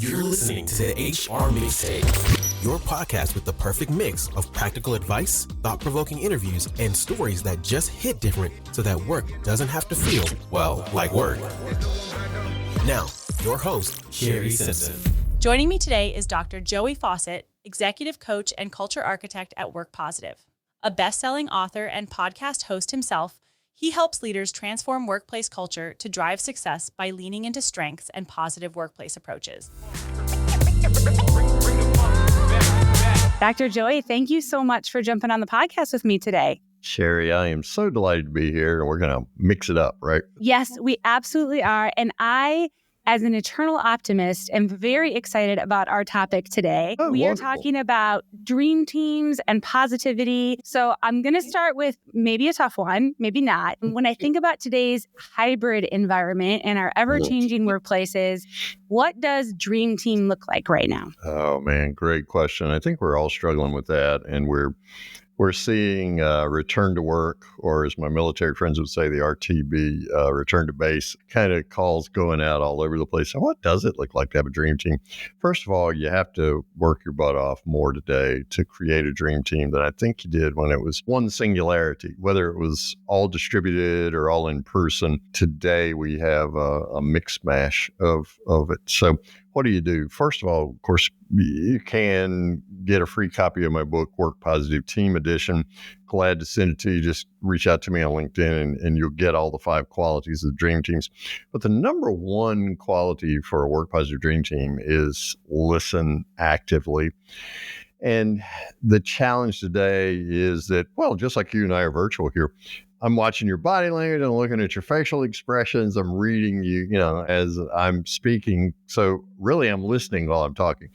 You're listening to the HR Mixtape, your podcast with the perfect mix of practical advice, thought-provoking interviews, and stories that just hit different so that work doesn't have to feel, well, like work. Now, your host, Shari Simpson. Joining me today is Dr. Joey Faucette, executive coach and culture architect at Work Positive. A best-selling author and podcast host himself, he helps leaders transform workplace culture to drive success by leaning into strengths and positive workplace approaches. Dr. Joey, thank you so much for jumping on the podcast with me today. Shari, I am so delighted to be here, and we're going to mix it up, right? Yes, we absolutely are. And I, as an eternal optimist, am very excited about our topic today. We wonderful. are talking about dream teams and positivity. So I'm going to start with maybe a tough one, maybe not. When I think about today's hybrid environment and our ever-changing workplaces, what does dream team look like right now? Oh, man, great question. I think we're all struggling with that, and we're seeing return to work, or as my military friends would say, the RTB, return to base, kind of calls going out all over the place. So what does it look like to have a dream team? First of all, you have to work your butt off more today to create a dream team than I think you did when it was one singularity, whether it was all distributed or all in person. Today, we have a mix mash of it. So what do you do? First of all, of course, you can get a free copy of my book, Work Positive Team Edition. Glad to send it to you. Just reach out to me on LinkedIn and you'll get all the 5 qualities of dream teams. But the number one quality for a Work Positive Dream Team is listen actively. And the challenge today is that, well, just like you and I are virtual here, I'm watching your body language and looking at your facial expressions. I'm reading you, as I'm speaking. So really, I'm listening while I'm talking.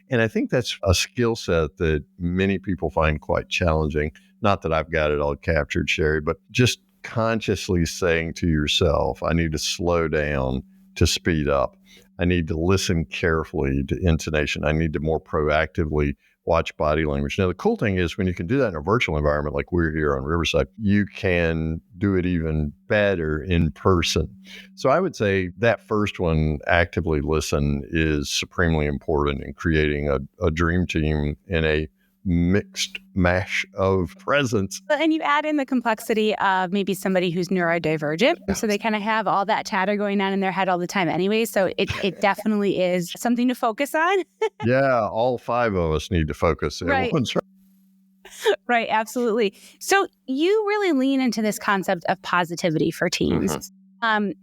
And I think that's a skill set that many people find quite challenging. Not that I've got it all captured, Shari, but just consciously saying to yourself, I need to slow down to speed up. I need to listen carefully to intonation. I need to more proactively watch body language. Now, the cool thing is when you can do that in a virtual environment like we're here on Riverside, you can do it even better in person. So I would say that first one, actively listen, is supremely important in creating a dream team in a mixed mash of presence. And you add in the complexity of maybe somebody who's neurodivergent. Yes. So they kind of have all that chatter going on in their head all the time anyway. So it definitely is something to focus on. Yeah, all 5 of us need to focus. Right. Right, absolutely. So you really lean into this concept of positivity for teams. Mm-hmm.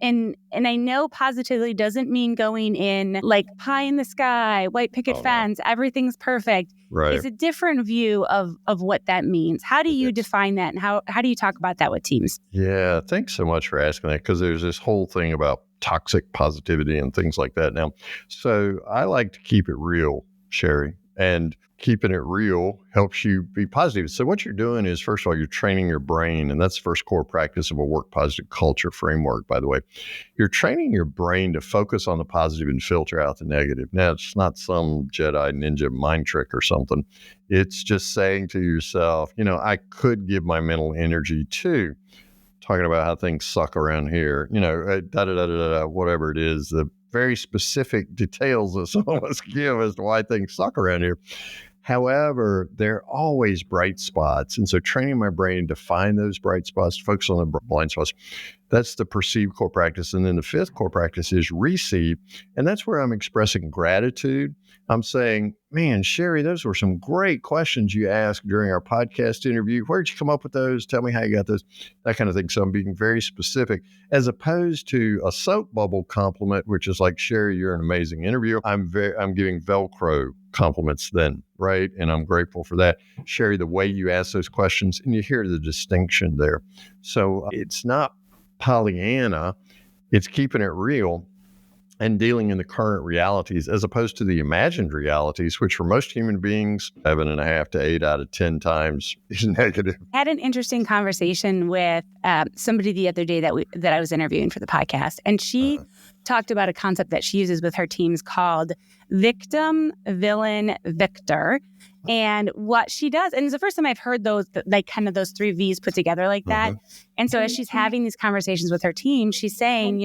And I know positivity doesn't mean going in like pie in the sky, white picket fence, everything's perfect. Right. It's a different view of what that means. How do you define that, and how do you talk about that with teams? Yeah, thanks so much for asking that, because there's this whole thing about toxic positivity and things like that now. So I like to keep it real, Shari, and keeping it real helps you be positive. So what you're doing is, first of all, you're training your brain, and that's the first core practice of a work positive culture framework, by the way. You're training your brain to focus on the positive and filter out the negative. Now, it's not some Jedi ninja mind trick or something. It's just saying to yourself, I could give my mental energy to talking about how things suck around here, whatever it is, the very specific details that some of us give as to why things suck around here. However, there are always bright spots. And so training my brain to find those bright spots, to focus on the blind spots, that's the perceived core practice. And then the 5th core practice is receive. And that's where I'm expressing gratitude. I'm saying, man, Shari, those were some great questions you asked during our podcast interview. Where'd you come up with those? Tell me how you got those, that kind of thing. So I'm being very specific, as opposed to a soap bubble compliment, which is like, Shari, you're an amazing interviewer. I'm giving Velcro compliments then, right? And I'm grateful for that. Shari, the way you ask those questions, and you hear the distinction there. So it's not Pollyanna, it's keeping it real and dealing in the current realities as opposed to the imagined realities, which for most human beings, 7.5 to 8 out of 10 times is negative. I had an interesting conversation with somebody the other day that I was interviewing for the podcast, and she talked about a concept that she uses with her teams called victim, villain, victor. And what she does, and it's the first time I've heard those, like kind of those 3 V's put together like that. And so as she's having these conversations with her team, she's saying,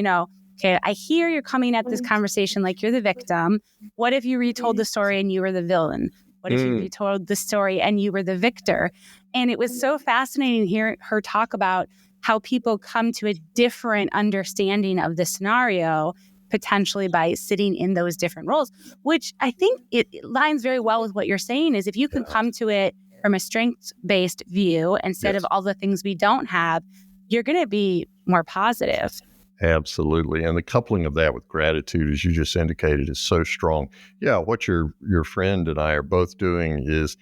okay, I hear you're coming at this conversation like you're the victim. What if you retold the story and you were the villain? What if you retold the story and you were the victor? And it was so fascinating hearing her talk about how people come to a different understanding of the scenario, potentially by sitting in those different roles, which I think it lines very well with what you're saying is if you can come to it from a strengths-based view instead of all the things we don't have, you're going to be more positive. Absolutely. And the coupling of that with gratitude, as you just indicated, is so strong. Yeah, what your friend and I are both doing is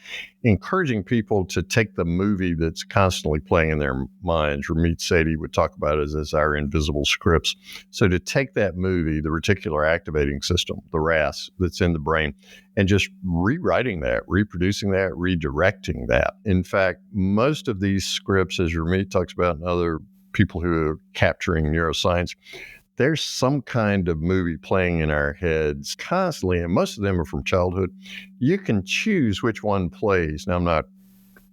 encouraging people to take the movie that's constantly playing in their minds. Ramit Sethi would talk about it as our invisible scripts. So to take that movie, the reticular activating system, the RAS that's in the brain, and just rewriting that, reproducing that, redirecting that. In fact, most of these scripts, as Ramit talks about and other people who are capturing neuroscience, there's some kind of movie playing in our heads constantly, and most of them are from childhood. You can choose which one plays. Now, I'm not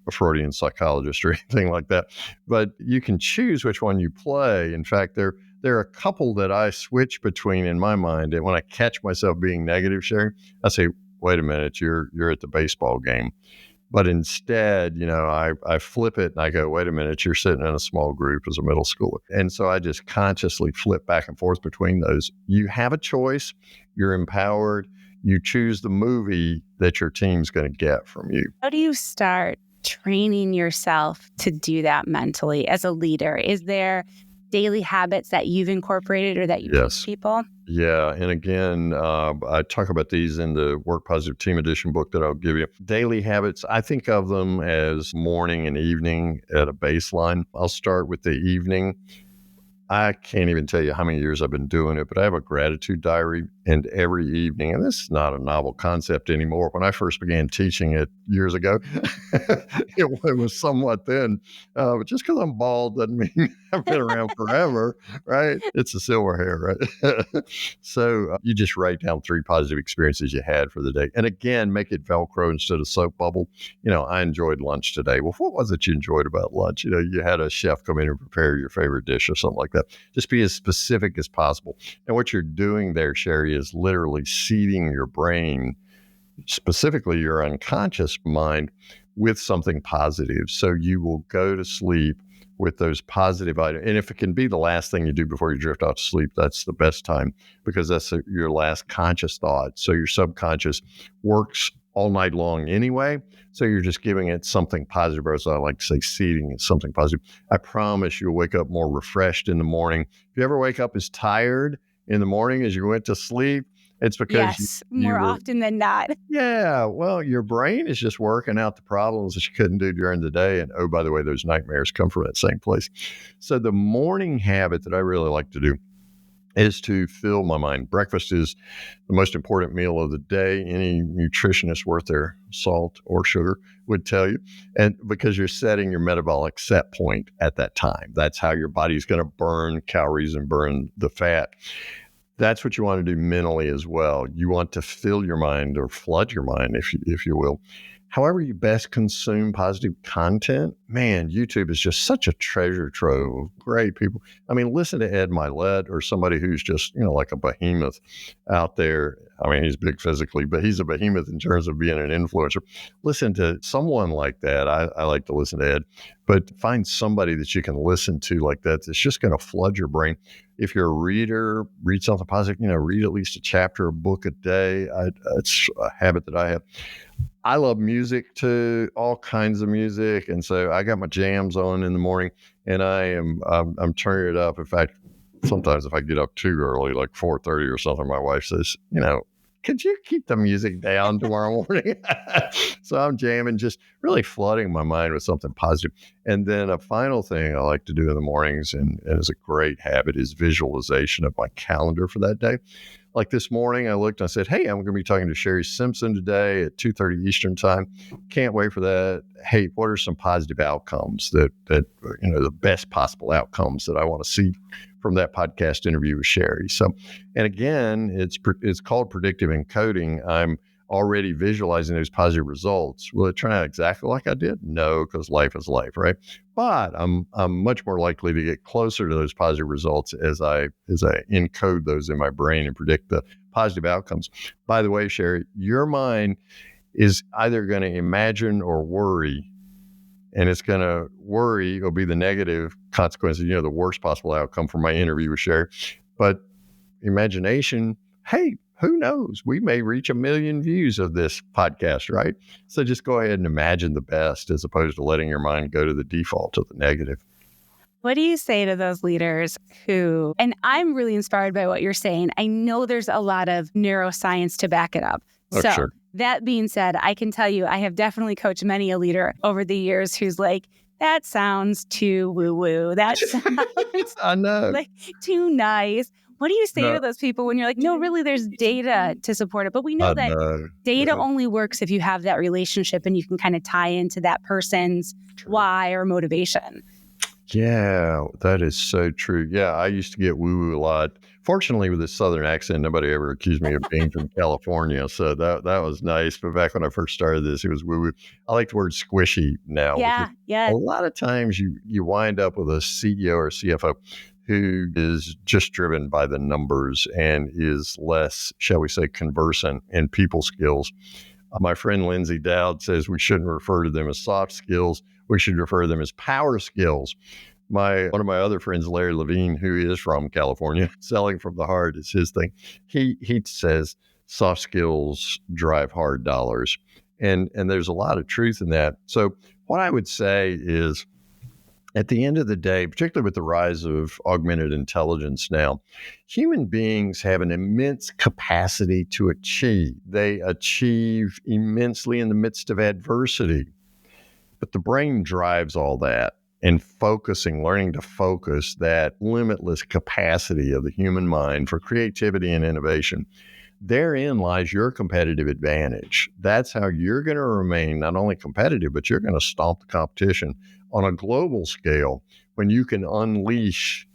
a Freudian psychologist or anything like that, but you can choose which one you play. In fact, there are a couple that I switch between in my mind, and when I catch myself being negative, Shari, I say, wait a minute, you're at the baseball game. But instead, I flip it and I go, wait a minute, you're sitting in a small group as a middle schooler. And so I just consciously flip back and forth between those. You have a choice. You're empowered. You choose the movie that your team's going to get from you. How do you start training yourself to do that mentally as a leader? Is there daily habits that you've incorporated or that you teach people? Yeah. And again, I talk about these in the Work Positive Team Edition book that I'll give you. Daily habits, I think of them as morning and evening at a baseline. I'll start with the evening. I can't even tell you how many years I've been doing it, but I have a gratitude diary, and every evening, and this is not a novel concept anymore. When I first began teaching it years ago, it was somewhat then. But just because I'm bald doesn't mean I've been around forever, right? It's a silver hair, right? So you just write down 3 positive experiences you had for the day. And again, make it Velcro instead of soap bubble. I enjoyed lunch today. Well, what was it you enjoyed about lunch? You had a chef come in and prepare your favorite dish or something like that. Just be as specific as possible. And what you're doing there, Shari, is literally seeding your brain, specifically your unconscious mind, with something positive. So you will go to sleep with those positive items. And if it can be the last thing you do before you drift off to sleep, that's the best time, because that's your last conscious thought. So your subconscious works all night long anyway. So you're just giving it something positive, or as I like to say, seeding it something positive. I promise you'll wake up more refreshed in the morning. If you ever wake up as tired in the morning as you went to sleep, it's because more often than not. Yeah. Well, your brain is just working out the problems that you couldn't do during the day. And oh, by the way, those nightmares come from that same place. So the morning habit that I really like to do is to fill my mind. Breakfast is the most important meal of the day. Any nutritionist worth their salt or sugar would tell you. And because you're setting your metabolic set point at that time, that's how your body's going to burn calories and burn the fat. That's what you want to do mentally as well. You want to fill your mind, or flood your mind, if you will. However you best consume positive content, man, YouTube is just such a treasure trove of great people. I mean, listen to Ed Milet, or somebody who's just, like a behemoth out there. I mean, he's big physically, but he's a behemoth in terms of being an influencer. Listen to someone like that. I like to listen to Ed, but find somebody that you can listen to like that that's just going to flood your brain. If you're a reader, read something positive, read at least a chapter, a book a day. It's a habit that I have. I love music too, all kinds of music. And so I got my jams on in the morning, and I'm turning it up. In fact, sometimes if I get up too early, like 4:30 or something, my wife says, could you keep the music down tomorrow morning? So I'm jamming, just really flooding my mind with something positive. And then a final thing I like to do in the mornings, and is a great habit, is visualization of my calendar for that day. Like this morning, I looked and I said, hey, I'm going to be talking to Shari Simpson today at 2:30 Eastern time. Can't wait for that. Hey, what are some positive outcomes that the best possible outcomes that I want to see from that podcast interview with Shari? So, and again, it's called predictive encoding. already visualizing those positive results. Will it turn out exactly like I did? No, because life is life, right? But I'm much more likely to get closer to those positive results as I encode those in my brain and predict the positive outcomes. By the way, Shari, your mind is either going to imagine or worry, and it's going to worry will be the negative consequences, the worst possible outcome from my interview with Shari. But imagination, hey, who knows? We may reach 1 million views of this podcast, right? So just go ahead and imagine the best as opposed to letting your mind go to the default of the negative. What do you say to those leaders who, and I'm really inspired by what you're saying. I know there's a lot of neuroscience to back it up. Oh, so sure. That being said, I can tell you, I have definitely coached many a leader over the years who's like, that sounds too woo-woo. That sounds I know. like too nice. What do you say No. to those people when you're like, no, really, there's data to support it? But we know that data only works if you have that relationship and you can kind of tie into that person's why or motivation. Yeah, that is so true. Yeah, I used to get woo-woo a lot. Fortunately, with this Southern accent, nobody ever accused me of being from California. So that was nice. But back when I first started this, it was woo-woo. I like the word squishy now. Yeah. A lot of times you wind up with a CEO or CFO who is just driven by the numbers and is less, shall we say, conversant in people skills. My friend Lindsay Dowd says we shouldn't refer to them as soft skills. We should refer to them as power skills. One of my other friends, Larry Levine, who is from California, selling from the heart is his thing. He says soft skills drive hard dollars. And there's a lot of truth in that. So what I would say is, at the end of the day, particularly with the rise of augmented intelligence now, human beings have an immense capacity to achieve. They achieve immensely in the midst of adversity. But the brain drives all that, and learning to focus that limitless capacity of the human mind for creativity and innovation. Therein lies your competitive advantage. That's how you're going to remain not only competitive, but you're going to stomp the competition on a global scale when you can unleash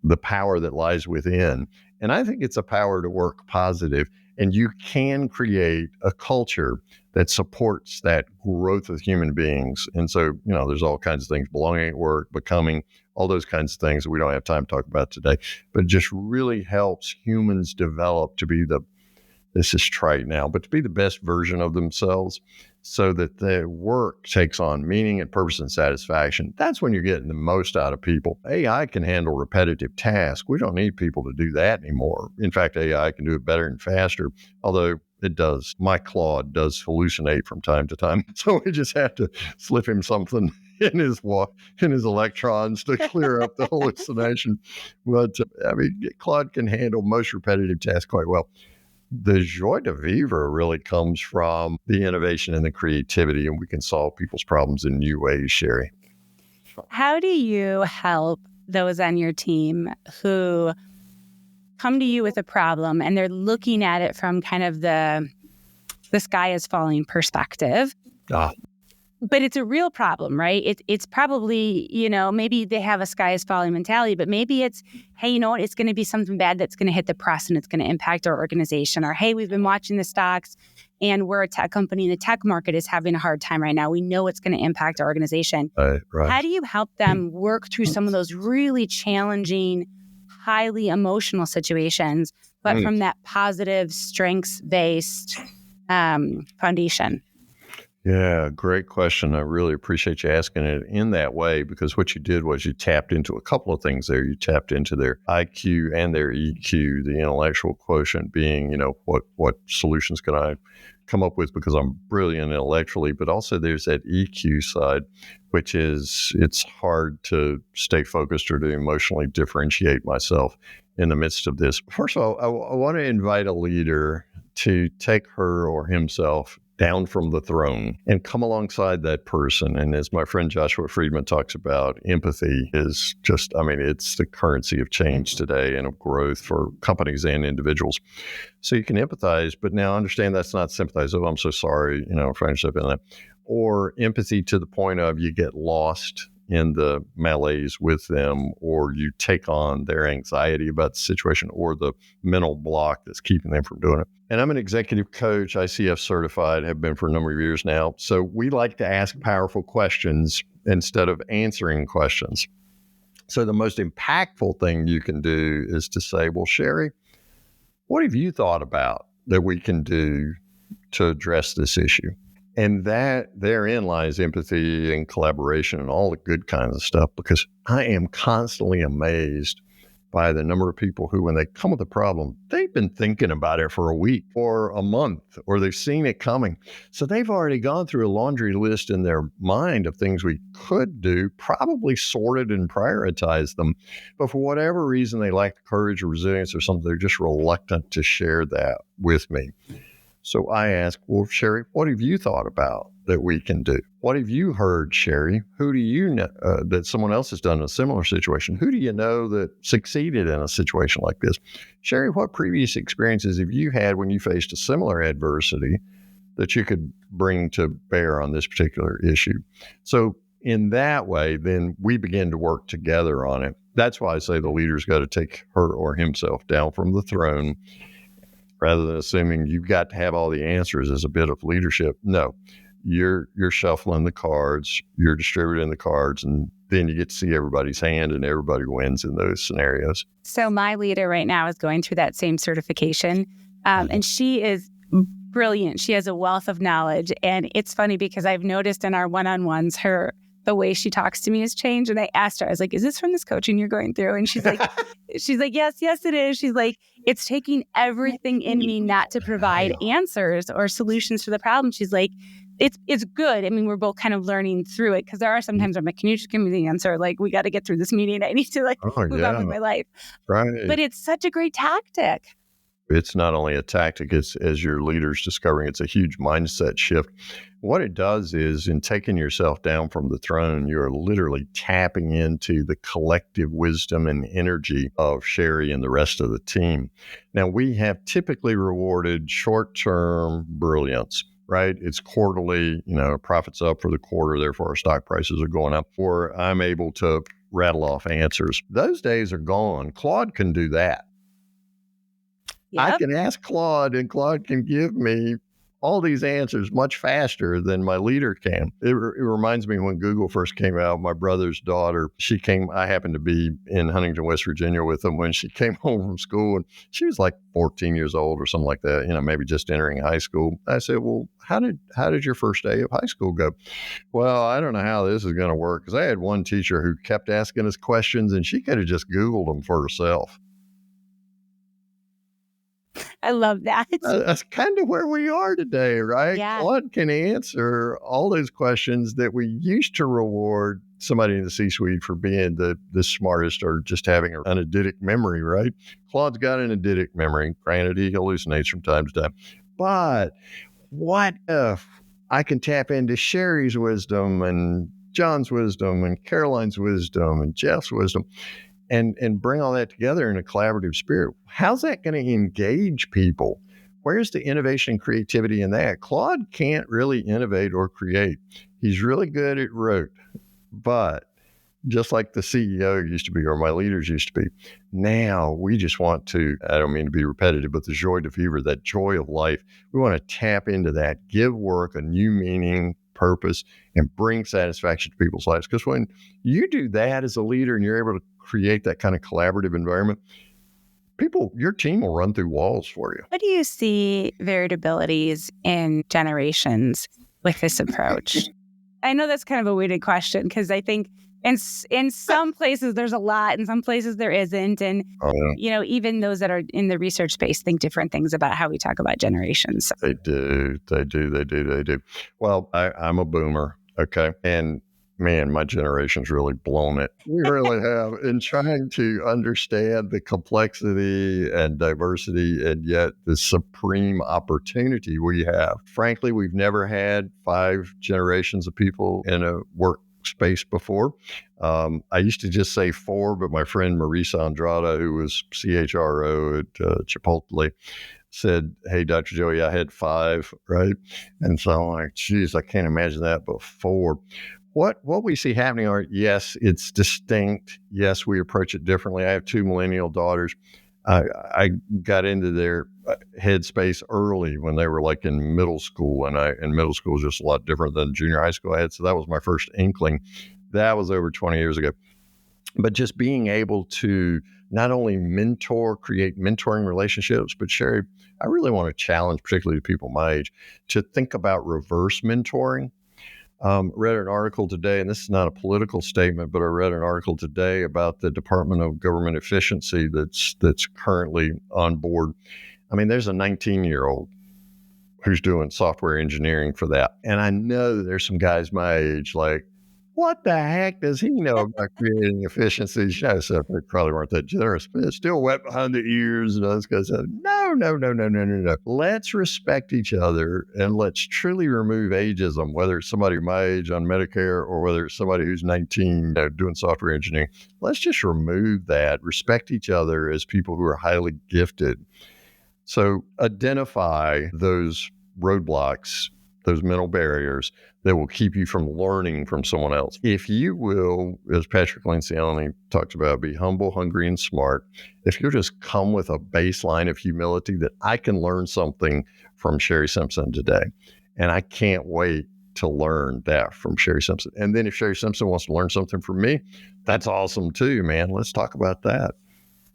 the power that lies within. And I think it's a power to work positive, and you can create a culture that supports that growth of human beings. And so, there's all kinds of things, belonging at work, becoming, all those kinds of things that we don't have time to talk about today, but it just really helps humans develop to be this is trite now, but to be the best version of themselves so that their work takes on meaning and purpose and satisfaction. That's when you're getting the most out of people. AI can handle repetitive tasks. We don't need people to do that anymore. In fact, AI can do it better and faster, although it does. My Claude does hallucinate from time to time. So we just have to slip him something in his electrons to clear up the hallucination. But Claude can handle most repetitive tasks quite well. The joie de vivre really comes from the innovation and the creativity, and we can solve people's problems in new ways, Shari. How do you help those on your team who come to you with a problem and they're looking at it from kind of the sky is falling perspective? But it's a real problem, right? It's probably, maybe they have a sky is falling mentality, but maybe it's, hey, you know what? It's going to be something bad that's going to hit the press and it's going to impact our organization. Or, hey, we've been watching the stocks and we're a tech company and the tech market is having a hard time right now. We know it's going to impact our organization. Right. How do you help them work through some of those really challenging, highly emotional situations, but from that positive, strengths-based foundation? Yeah, great question. I really appreciate you asking it in that way, because what you did was you tapped into a couple of things there. You tapped into their IQ and their EQ, the intellectual quotient being, what solutions can I come up with because I'm brilliant intellectually, but also there's that EQ side, which is it's hard to stay focused or to emotionally differentiate myself in the midst of this. First of all, I want to invite a leader to take her or himself down from the throne and come alongside that person. And as my friend Joshua Friedman talks about, empathy is just, it's the currency of change today and of growth for companies and individuals. So you can empathize, but now understand that's not sympathize. Oh, I'm so sorry, friendship and that. Or empathy to the point of you get lost in the malaise with them, or you take on their anxiety about the situation or the mental block that's keeping them from doing it. And I'm an executive coach, ICF certified, have been for a number of years now. So we like to ask powerful questions instead of answering questions. So the most impactful thing you can do is to say, well, Shari, what have you thought about that we can do to address this issue? And that therein lies empathy and collaboration and all the good kinds of stuff, because I am constantly amazed by the number of people who, when they come with a problem, they've been thinking about it for a week or a month, or they've seen it coming. So they've already gone through a laundry list in their mind of things we could do, probably sorted and prioritized them. But for whatever reason, they lack the courage or resilience or something, they're just reluctant to share that with me. So I ask, well, Shari, what have you thought about that we can do? What have you heard, Shari? Who do you know that someone else has done in a similar situation? Who do you know that succeeded in a situation like this? Shari, what previous experiences have you had when you faced a similar adversity that you could bring to bear on this particular issue? So in that way, then we begin to work together on it. That's why I say the leader's got to take her or himself down from the throne, rather than assuming you've got to have all the answers as a bit of leadership. No, you're shuffling the cards, you're distributing the cards, and then you get to see everybody's hand and everybody wins in those scenarios. So my leader right now is going through that same certification, and she is brilliant. She has a wealth of knowledge, and it's funny because I've noticed in our one-on-ones, the way she talks to me has changed. And I asked her, I was like, is this from this coaching you're going through? And she's like, yes, it is. She's like, it's taking everything in me not to provide answers or solutions to the problem. She's like, it's good. I mean, we're both kind of learning through it, because there are sometimes I'm like, can you just give me the answer? Like, we got to get through this meeting. I need to move on with my life. Right. But it's such a great tactic. It's not only a tactic, it's, as your leader's discovering, it's a huge mindset shift. What it does is, in taking yourself down from the throne, you're literally tapping into the collective wisdom and energy of Shari and the rest of the team. Now, we have typically rewarded short-term brilliance, right? It's quarterly, profits up for the quarter, therefore our stock prices are going up, or I'm able to rattle off answers. Those days are gone. Claude can do that. Yep. I can ask Claude, and Claude can give me all these answers much faster than my leader can. It reminds me when Google first came out, my brother's daughter, I happened to be in Huntington, West Virginia with them when she came home from school, and she was like 14 years old or something like that, maybe just entering high school. I said, well, how did your first day of high school go? Well, I don't know how this is going to work, because I had one teacher who kept asking us questions, and she could have just Googled them for herself. I love that. That's kind of where we are today, right? Yeah. Claude can answer all those questions that we used to reward somebody in the C-suite for being the smartest or just having an eidetic memory, right? Claude's got an eidetic memory. Granted, he hallucinates from time to time. But what if I can tap into Shari's wisdom and John's wisdom and Caroline's wisdom and Jeff's wisdom, and bring all that together in a collaborative spirit? How's that going to engage people? Where's the innovation and creativity in that? Claude can't really innovate or create. He's really good at rote, but just like the CEO used to be, or my leaders used to be, now we just want to, I don't mean to be repetitive, but the joie de vivre, that joy of life, we want to tap into that, give work a new meaning, purpose, and bring satisfaction to people's lives. Because when you do that as a leader and you're able to create that kind of collaborative environment, your team will run through walls for you. What do you see variabilities in generations with this approach? I know that's kind of a weighted question, because I think in some places there's a lot, in some places there isn't. And, even those that are in the research space think different things about how we talk about generations. They do. Well, I'm a boomer, okay? And man, my generation's really blown it. We really have in trying to understand the complexity and diversity, and yet the supreme opportunity we have. Frankly, we've never had 5 generations of people in a workspace before. I used to just say 4, but my friend Marisa Andrada, who was CHRO at Chipotle, said, hey, Dr. Joey, I had 5, right? And so I'm like, geez, I can't imagine that, but 4. what we see happening are, yes, it's distinct. Yes, we approach it differently. I have 2 millennial daughters. I got into their headspace early when they were like in middle school, and middle school is just a lot different than junior high school I had. So that was my first inkling. That was over 20 years ago. But just being able to not only create mentoring relationships, but Shari, I really want to challenge, particularly people my age, to think about reverse mentoring. Read an article today, and this is not a political statement, but I read an article today about the Department of Government Efficiency that's currently on board. I mean, there's a 19-year-old who's doing software engineering for that. And I know there's some guys my age like, what the heck does he know about creating efficiency? So they probably weren't that generous, but it's still wet behind the ears. And those guys said, no. Let's respect each other and let's truly remove ageism, whether it's somebody my age on Medicare or whether it's somebody who's 19 doing software engineering. Let's just remove that, respect each other as people who are highly gifted. So identify those roadblocks, those mental barriers that will keep you from learning from someone else. If you will, as Patrick Lencioni talks about, be humble, hungry, and smart, if you'll just come with a baseline of humility that I can learn something from Shari Simpson today, and I can't wait to learn that from Shari Simpson. And then if Shari Simpson wants to learn something from me, that's awesome too, man. Let's talk about that.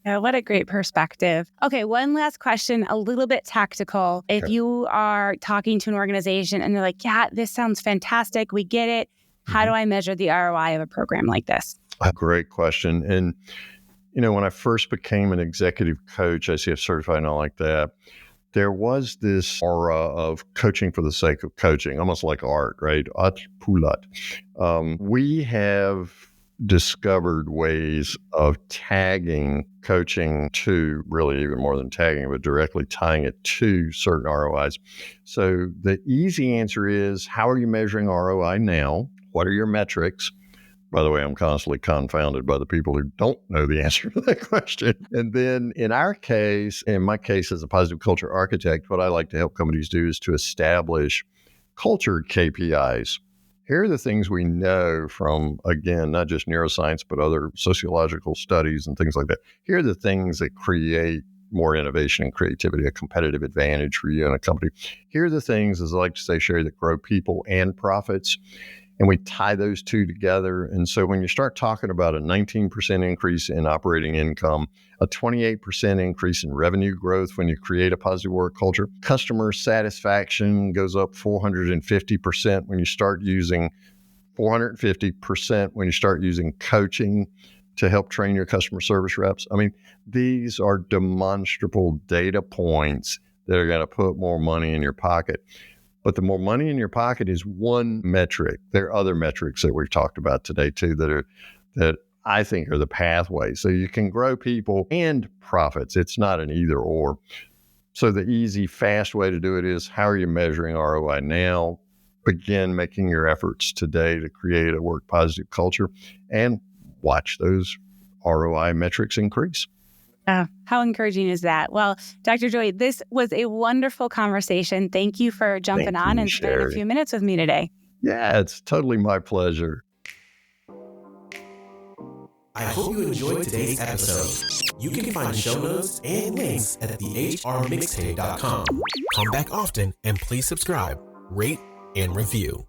Yeah, what a great perspective. Okay, one last question, a little bit tactical. If you are talking to an organization and they're like, yeah, this sounds fantastic, we get it. How do I measure the ROI of a program like this? Great question. And, when I first became an executive coach, ICF certified and all like that, there was this aura of coaching for the sake of coaching, almost like art, right? Art poulat. We have discovered ways of tagging coaching to, really even more than tagging, but directly tying it to certain ROIs. So the easy answer is, how are you measuring ROI now? What are your metrics? By the way, I'm constantly confounded by the people who don't know the answer to that question. And then in my case, as a positive culture architect, what I like to help companies do is to establish culture KPIs. Here are the things we know from, again, not just neuroscience, but other sociological studies and things like that. Here are the things that create more innovation and creativity, a competitive advantage for you in a company. Here are the things, as I like to say, Shari, that grow people and profits. And we tie those two together. And so when you start talking about a 19% increase in operating income, a 28% increase in revenue growth when you create a positive work culture, customer satisfaction goes up 450% when you start using 450% when you start using coaching to help train your customer service reps. I mean, these are demonstrable data points that are going to put more money in your pocket. But the more money in your pocket is one metric. There are other metrics that we've talked about today too that I think are the pathway. So you can grow people and profits. It's not an either or. So the easy, fast way to do it is, how are you measuring ROI now? Begin making your efforts today to create a work positive culture and watch those ROI metrics increase. How encouraging is that? Well, Dr. Joy, this was a wonderful conversation. Thank you for jumping on and spending a few minutes with me today. Yeah, it's totally my pleasure. I hope you enjoyed today's episode. You can find show notes and links at thehrmixtape.com. Come back often and please subscribe, rate, and review.